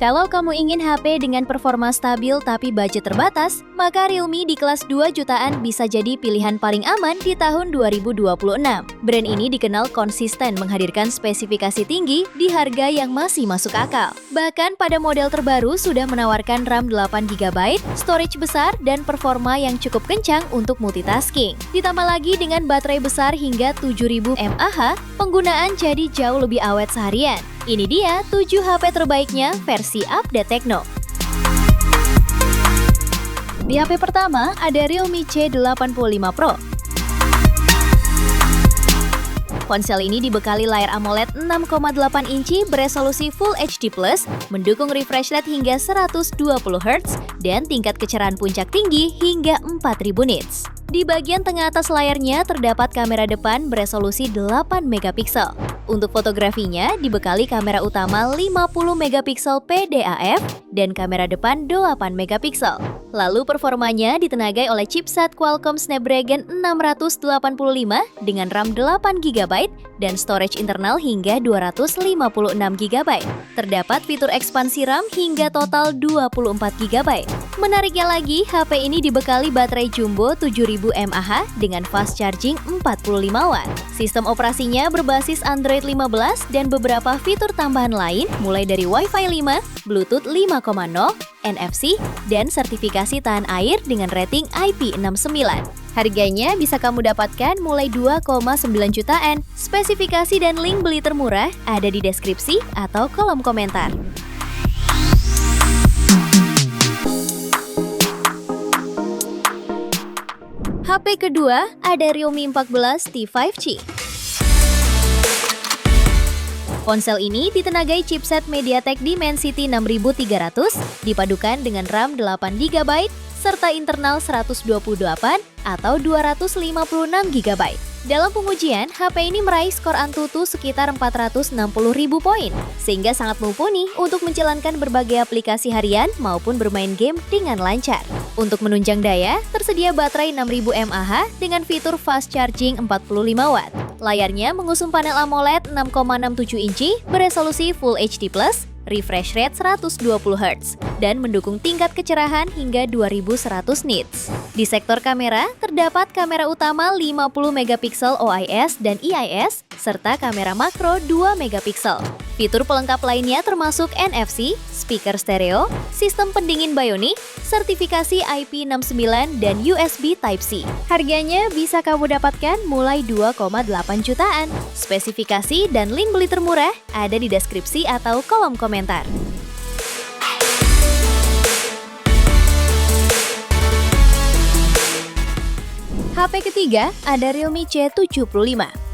Kalau kamu ingin HP dengan performa stabil tapi budget terbatas, maka Realme di kelas 2 jutaan bisa jadi pilihan paling aman di tahun 2026. Brand ini dikenal konsisten menghadirkan spesifikasi tinggi di harga yang masih masuk akal. Bahkan pada model terbaru sudah menawarkan RAM 8GB, storage besar, dan performa yang cukup kencang untuk multitasking. Ditambah lagi dengan baterai besar hingga 7000 mAh, penggunaan jadi jauh lebih awet seharian. Ini dia 7 HP terbaiknya versi update Tecno. Di HP pertama ada Realme C85 Pro. Ponsel ini dibekali layar AMOLED 6,8 inci beresolusi Full HD+, mendukung refresh rate hingga 120Hz, dan tingkat kecerahan puncak tinggi hingga 4000 nits. Di bagian tengah atas layarnya terdapat kamera depan beresolusi 8MP. Untuk fotografinya dibekali kamera utama 50MP PDAF dan kamera depan 8MP. Lalu performanya ditenagai oleh chipset Qualcomm Snapdragon 685 dengan RAM 8GB dan storage internal hingga 256GB. Terdapat fitur ekspansi RAM hingga total 24GB. Menariknya lagi, HP ini dibekali baterai jumbo 7000 mAh dengan fast charging 45W. Sistem operasinya berbasis Android 15 dan beberapa fitur tambahan lain mulai dari Wi-Fi 5, Bluetooth 5.0, NFC, dan sertifikasi tahan air dengan rating IP69. Harganya bisa kamu dapatkan mulai 2,9 jutaan. Spesifikasi dan link beli termurah ada di deskripsi atau kolom komentar. HP kedua ada Realme 14 T5G. Ponsel ini ditenagai chipset MediaTek Dimensity 6300 dipadukan dengan RAM 8GB serta internal 128 atau 256GB. Dalam pengujian, HP ini meraih skor Antutu sekitar 460.000 poin, sehingga sangat mumpuni untuk menjalankan berbagai aplikasi harian maupun bermain game dengan lancar. Untuk menunjang daya, tersedia baterai 6000 mAh dengan fitur fast charging 45W. Layarnya mengusung panel AMOLED 6,67 inci beresolusi Full HD+, refresh rate 120Hz, dan mendukung tingkat kecerahan hingga 2100 nits. Di sektor kamera, terdapat kamera utama 50MP OIS dan EIS, serta kamera makro 2MP. Fitur pelengkap lainnya termasuk NFC, speaker stereo, sistem pendingin Bionic, sertifikasi IP69, dan USB Type-C. Harganya bisa kamu dapatkan mulai 2,8 jutaan. Spesifikasi dan link beli termurah ada di deskripsi atau kolom komentar. HP ketiga ada Realme C75.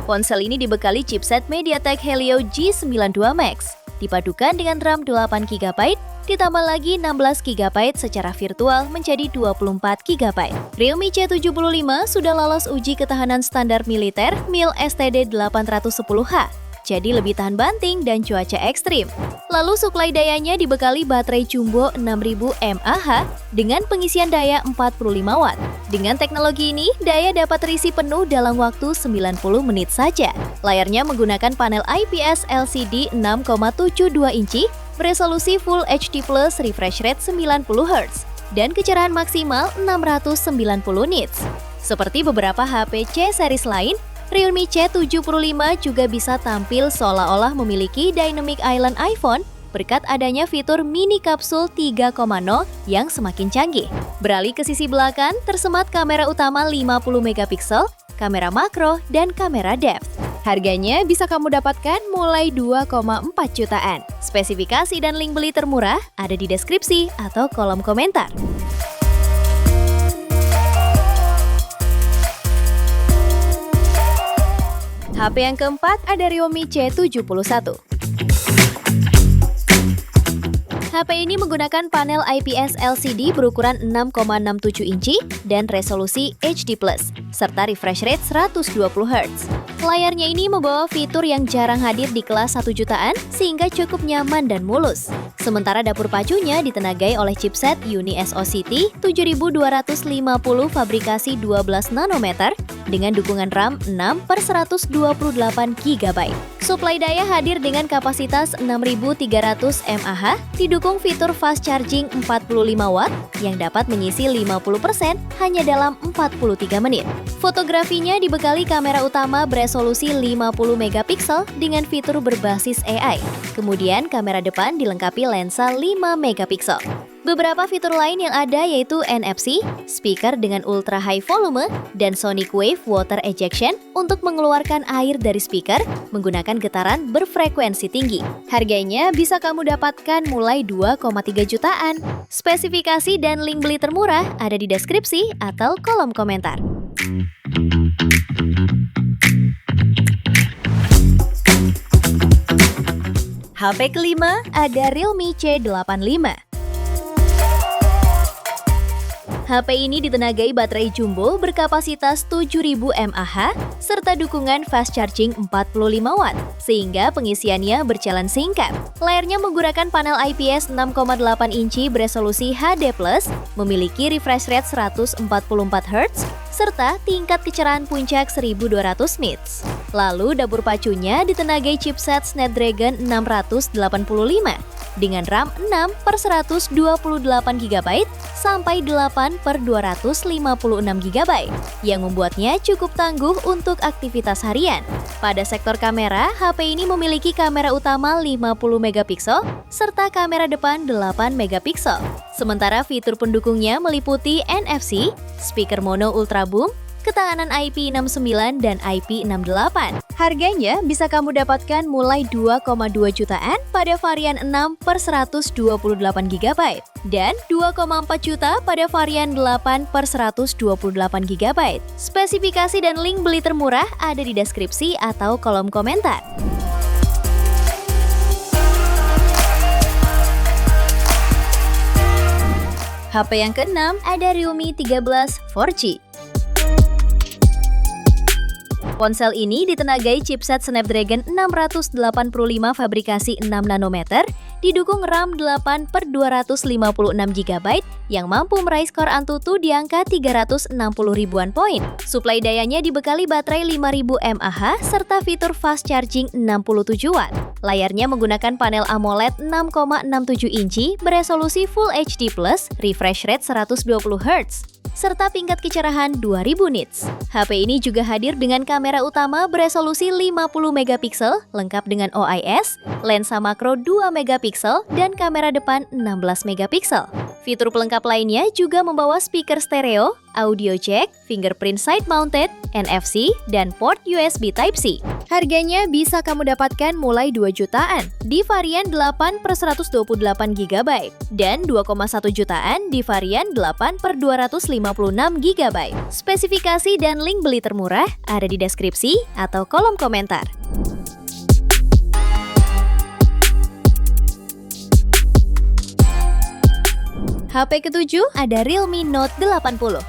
Ponsel ini dibekali chipset MediaTek Helio G92 Max, dipadukan dengan RAM 8GB, ditambah lagi 16GB secara virtual menjadi 24GB. Realme C75 sudah lolos uji ketahanan standar militer MIL STD 810H, jadi lebih tahan banting dan cuaca ekstrim. Lalu suplai dayanya dibekali baterai jumbo 6000 mAh dengan pengisian daya 45W. Dengan teknologi ini, daya dapat terisi penuh dalam waktu 90 menit saja. Layarnya menggunakan panel IPS LCD 6,72 inci beresolusi Full HD+, refresh rate 90Hz, dan kecerahan maksimal 690 nits. Seperti beberapa HP C series lain, Realme C75 juga bisa tampil seolah-olah memiliki Dynamic Island iPhone berkat adanya fitur mini kapsul 3.0 yang semakin canggih. Beralih ke sisi belakang, tersemat kamera utama 50MP, kamera makro, dan kamera depth. Harganya bisa kamu dapatkan mulai 2,4 jutaan. Spesifikasi dan link beli termurah ada di deskripsi atau kolom komentar. HP yang keempat ada Realme C71. HP ini menggunakan panel IPS LCD berukuran 6,67 inci dan resolusi HD+, serta refresh rate 120 Hz. Layarnya ini membawa fitur yang jarang hadir di kelas 1 jutaan sehingga cukup nyaman dan mulus. Sementara dapur pacunya ditenagai oleh chipset Uni SoC 7250 fabrikasi 12 nanometer dengan dukungan RAM 6/128 GB. Suplai daya hadir dengan kapasitas 6300 mAh, didukung fitur fast charging 45 watt yang dapat mengisi 50% hanya dalam 43 menit. Fotografinya dibekali kamera utama beresolusi 50 megapiksel dengan fitur berbasis AI. Kemudian kamera depan dilengkapi lensa 5 megapiksel. Beberapa fitur lain yang ada yaitu NFC, speaker dengan ultra high volume, dan sonic wave water ejection untuk mengeluarkan air dari speaker menggunakan getaran berfrekuensi tinggi. Harganya bisa kamu dapatkan mulai 2,3 jutaan. Spesifikasi dan link beli termurah ada di deskripsi atau kolom komentar. HP kelima ada Realme C85. HP ini ditenagai baterai jumbo berkapasitas 7000 mAh serta dukungan fast charging 45 watt sehingga pengisiannya berjalan singkat. Layarnya menggunakan panel IPS 6,8 inci beresolusi HD+, memiliki refresh rate 144 Hz serta tingkat kecerahan puncak 1200 nits. Lalu dapur pacunya ditenagai chipset Snapdragon 685 dengan RAM 6/128 GB sampai 8/256 GB yang membuatnya cukup tangguh untuk aktivitas harian. Pada sektor kamera, HP ini memiliki kamera utama 50 megapiksel serta kamera depan 8 megapiksel. Sementara fitur pendukungnya meliputi NFC, speaker mono ultra boom, ketahanan IP69 dan IP68. Harganya bisa kamu dapatkan mulai 2,2 jutaan pada varian 6/128 GB dan 2,4 juta pada varian 8/128 GB. Spesifikasi dan link beli termurah ada di deskripsi atau kolom komentar. HP yang keenam ada Realme 13 4G. Ponsel ini ditenagai chipset Snapdragon 685 fabrikasi 6 nanometer, didukung RAM 8/256 GB yang mampu meraih skor Antutu di angka 360 ribuan poin. Suplai dayanya dibekali baterai 5000 mAh serta fitur fast charging 67 watt. Layarnya menggunakan panel AMOLED 6,67 inci beresolusi Full HD+, refresh rate 120 Hz. serta tingkat kecerahan 2000 nits. HP ini juga hadir dengan kamera utama beresolusi 50 megapiksel lengkap dengan OIS, lensa makro 2 megapiksel, dan kamera depan 16 megapiksel. Fitur pelengkap lainnya juga membawa speaker stereo, audio jack, fingerprint side mounted, NFC, dan port USB Type-C. Harganya bisa kamu dapatkan mulai 2 jutaan di varian 8/128 GB dan 2,1 jutaan di varian 8/256 GB. Spesifikasi dan link beli termurah ada di deskripsi atau kolom komentar. HP ketujuh ada Realme Note 80.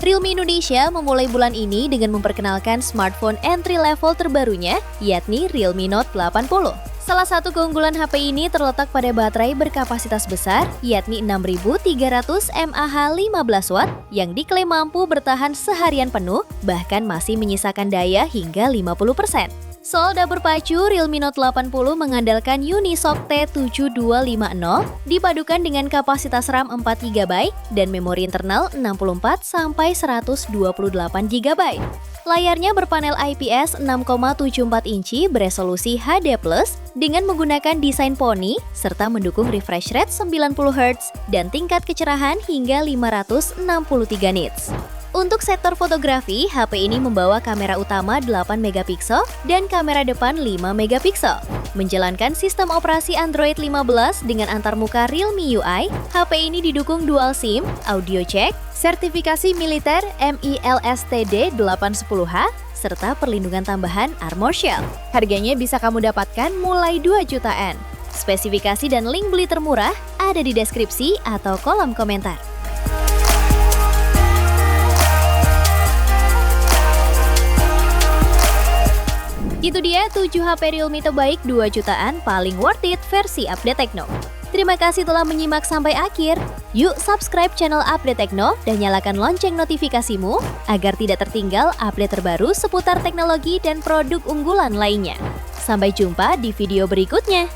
Realme Indonesia memulai bulan ini dengan memperkenalkan smartphone entry level terbarunya, yakni Realme Note 80. Salah satu keunggulan HP ini terletak pada baterai berkapasitas besar, yakni 6300 mAh 15 watt, yang diklaim mampu bertahan seharian penuh, bahkan masih menyisakan daya hingga 50%. Soal dapur pacu, Realme Note 80 mengandalkan Unisoc T7250 dipadukan dengan kapasitas RAM 4 GB dan memori internal 64-128 GB. Layarnya berpanel IPS 6,74 inci beresolusi HD+, dengan menggunakan desain poni, serta mendukung refresh rate 90 Hz dan tingkat kecerahan hingga 563 nits. Untuk sektor fotografi, HP ini membawa kamera utama 8 megapiksel dan kamera depan 5 megapiksel. Menjalankan sistem operasi Android 15 dengan antarmuka Realme UI, HP ini didukung dual SIM, audio jack, sertifikasi militer MILSTD 810H, serta perlindungan tambahan Armor Shell. Harganya bisa kamu dapatkan mulai 2 jutaan. Spesifikasi dan link beli termurah ada di deskripsi atau kolom komentar. Itu dia 7 HP Realme terbaik 2 jutaan paling worth it versi Update Tekno. Terima kasih telah menyimak sampai akhir. Yuk subscribe channel Update Tekno dan nyalakan lonceng notifikasimu agar tidak tertinggal update terbaru seputar teknologi dan produk unggulan lainnya. Sampai jumpa di video berikutnya.